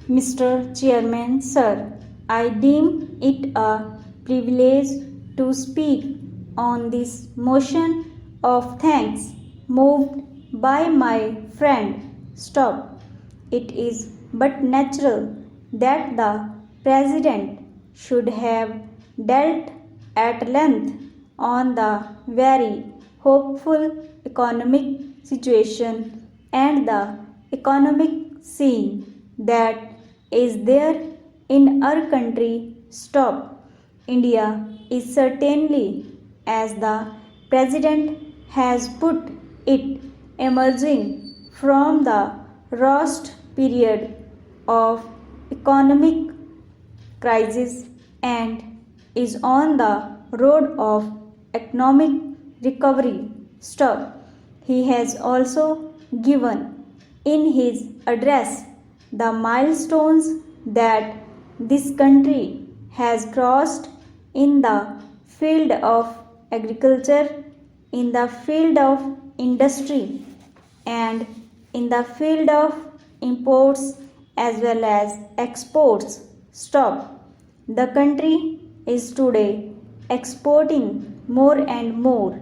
Mr. Chairman, sir, I deem it a privilege to speak on this motion of thanks moved by my friend. Stop. It is but natural that the President should have dealt at length on the very hopeful economic situation and the economic scene that is there in our country. Stop. India is certainly, as the President has put it, emerging from the worst period of economic crisis and is on the road of economic recovery. Stop. He has also given in his address the milestones that this country has crossed in the field of agriculture, in the field of industry, and in the field of imports as well as exports. Stop. The country is today exporting more and more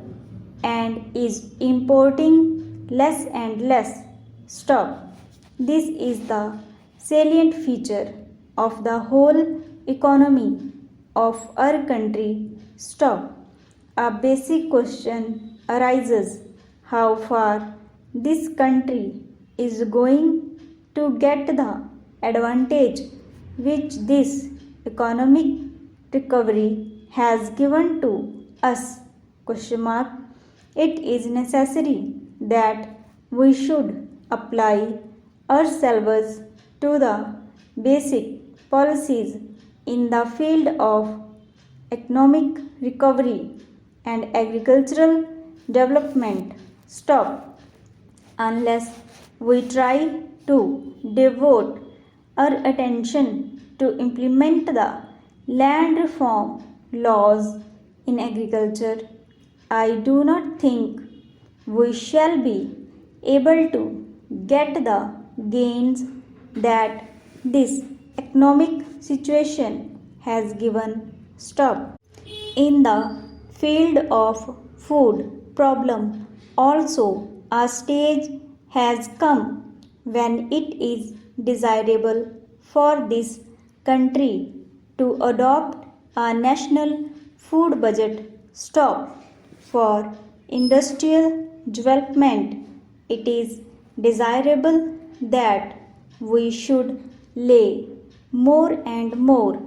and is importing less and less. Stop. This is the salient feature of the whole economy of our country. Stop. A basic question arises: how far this country is going to get the advantage which this economic recovery has given to us? Question mark. It is necessary that we should apply ourselves to the basic policies in the field of economic recovery and agricultural development. Stop. Unless we try to devote our attention to implement the land reform laws in agriculture, I do not think we shall be able to get the gains that this economic situation has given. Stop. In the field of food problem also a stage has come when it is desirable for this country to adopt a national food budget. Stop. For industrial development, it is desirable that we should lay more and more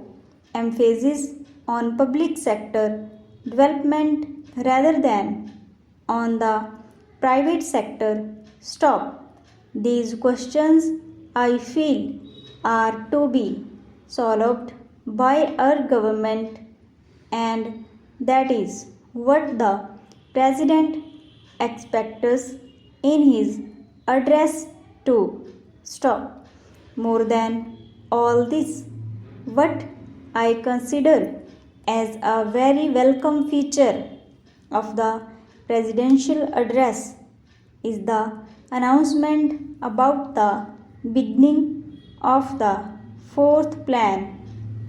emphasis on public sector development rather than on the private sector. Stop. These questions I feel are to be solved by our government, and that is what the President expects in his address to. Stop. More than all this, what I consider as a very welcome feature of the presidential address is the announcement about the beginning of the fourth plan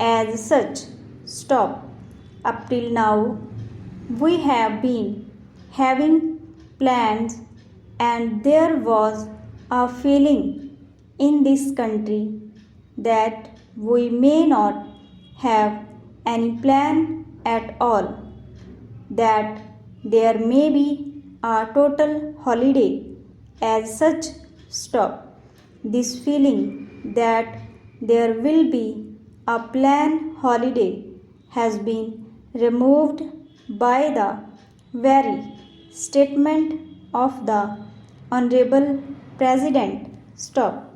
as such. Stop. Up till now, we have been having plans, and there was a feeling in this country that we may not have any plan at all, that there may be a total holiday as such. Stop. This feeling that there will be a plan holiday has been removed by the very statement of the Honorable President. Stop.